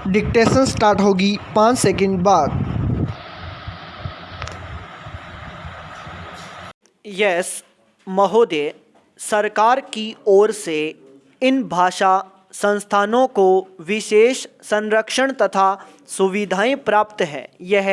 Dictation start होगी 5 second बाद। Yes महोदय, सरकार की ओर से इन भाषा संस्थानों को विशेष संरक्षण तथा सुविधाएं प्राप्त है। यह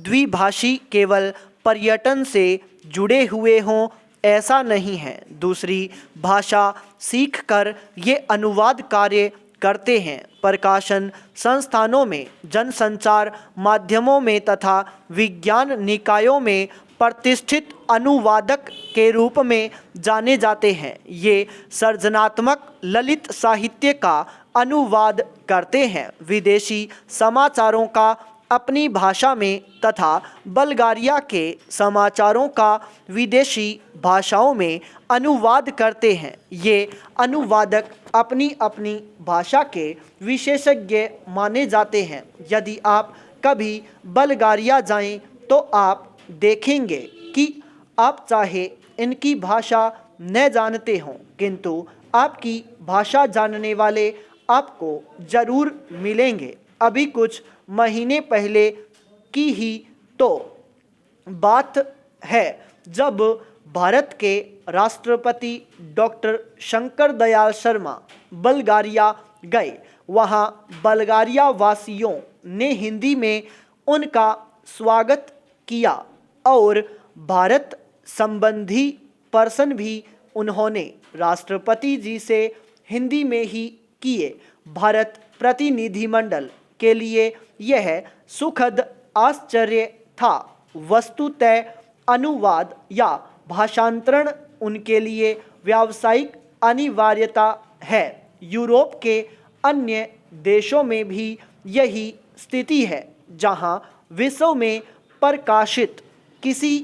द्विभाषी केवल पर्यटन से जुड़े हुए हों ऐसा नहीं है। दूसरी भाषा सीखकर ये अनुवाद कार्य करते हैं। प्रकाशन संस्थानों में, जनसंचार माध्यमों में तथा विज्ञान निकायों में प्रतिष्ठित अनुवादक के रूप में जाने जाते हैं। ये सृजनात्मक ललित साहित्य का अनुवाद करते हैं। विदेशी समाचारों का अपनी भाषा में तथा बल्गारिया के समाचारों का विदेशी भाषाओं में अनुवाद करते हैं। ये अनुवादक अपनी अपनी भाषा के विशेषज्ञ माने जाते हैं। यदि आप कभी बल्गारिया जाएं तो आप देखेंगे कि आप चाहे इनकी भाषा न जानते हों, किंतु आपकी भाषा जानने वाले आपको ज़रूर मिलेंगे। अभी कुछ महीने पहले की ही तो बात है जब भारत के राष्ट्रपति डॉक्टर शंकर दयाल शर्मा बल्गारिया गए। वहाँ बल्गारिया वासियों ने हिंदी में उनका स्वागत किया और भारत संबंधी प्रश्न भी उन्होंने राष्ट्रपति जी से हिंदी में ही किए। भारत प्रतिनिधिमंडल के लिए यह सुखद आश्चर्य था। वस्तुतः अनुवाद या भाषांतरण उनके लिए व्यावसायिक अनिवार्यता है। यूरोप के अन्य देशों में भी यही स्थिति है, जहां विश्व में प्रकाशित किसी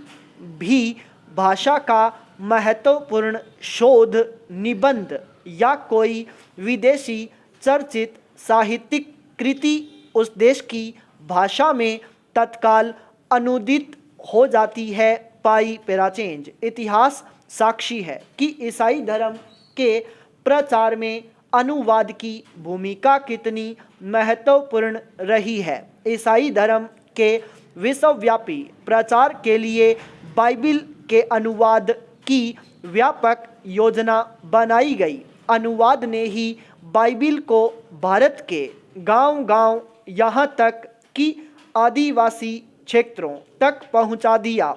भी भाषा का महत्वपूर्ण शोध निबंध या कोई विदेशी चर्चित साहित्यिक कृति उस देश की भाषा में तत्काल अनुदित हो जाती है। पाई पेराचेंज। इतिहास साक्षी है कि ईसाई धर्म के प्रचार में अनुवाद की भूमिका कितनी महत्वपूर्ण रही है। ईसाई धर्म के विश्वव्यापी प्रचार के लिए बाइबिल के अनुवाद की व्यापक योजना बनाई गई। अनुवाद ने ही बाइबिल को भारत के गांव-गांव यहाँ तक कि आदिवासी क्षेत्रों तक पहुँचा दिया।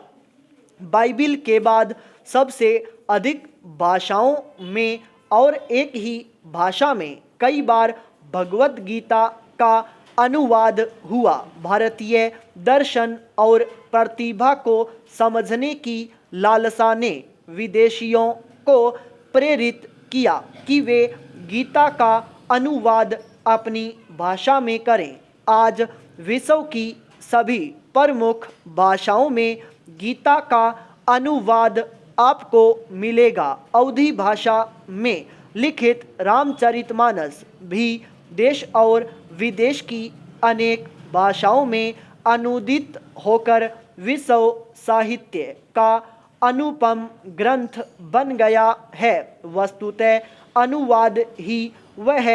बाइबिल के बाद सबसे अधिक भाषाओं में और एक ही भाषा में कई बार भगवत गीता का अनुवाद हुआ। भारतीय दर्शन और प्रतिभा को समझने की लालसा ने विदेशियों को प्रेरित किया कि वे गीता का अनुवाद अपनी भाषा में करें। आज विश्व की सभी प्रमुख भाषाओं में गीता का अनुवाद आपको मिलेगा। अवधी भाषा में लिखित रामचरितमानस भी देश और विदेश की अनेक भाषाओं में अनुदित होकर विश्व साहित्य का अनुपम ग्रंथ बन गया है। वस्तुतः अनुवाद ही वह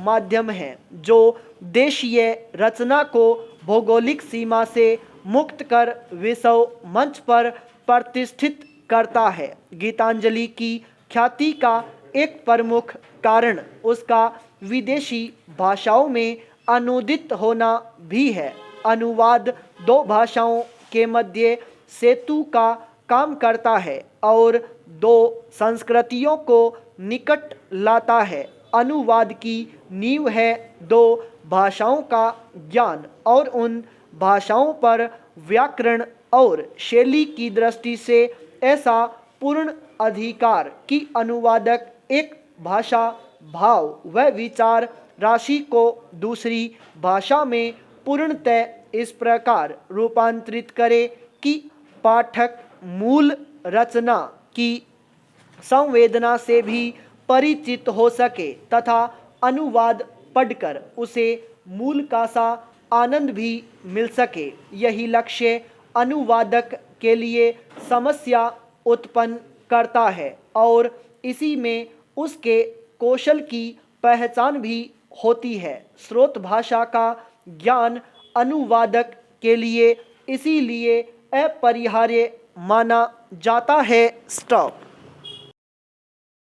माध्यम है जो देशीय रचना को भौगोलिक सीमा से मुक्त कर विश्व मंच पर प्रतिष्ठित करता है। गीतांजलि की ख्याति का एक प्रमुख कारण उसका विदेशी भाषाओं में अनुदित होना भी है। अनुवाद दो भाषाओं के मध्य सेतु का काम करता है और दो संस्कृतियों को निकट लाता है। अनुवाद की नींव है दो भाषाओं का ज्ञान और उन भाषाओं पर व्याकरण और शैली की दृष्टि से ऐसा पूर्ण अधिकार कि अनुवादक एक भाषा, भाव व विचार राशि को दूसरी भाषा में पूर्णतः इस प्रकार रूपांतरित करे कि पाठक मूल रचना की संवेदना से भी परिचित हो सके तथा अनुवाद पढ़कर उसे मूल का सा आनंद भी मिल सके। यही लक्ष्य अनुवादक के लिए समस्या उत्पन्न करता है और इसी में उसके कौशल की पहचान भी होती है। स्रोत भाषा का ज्ञान अनुवादक के लिए इसीलिए अपरिहार्य माना जाता है। स्टॉप।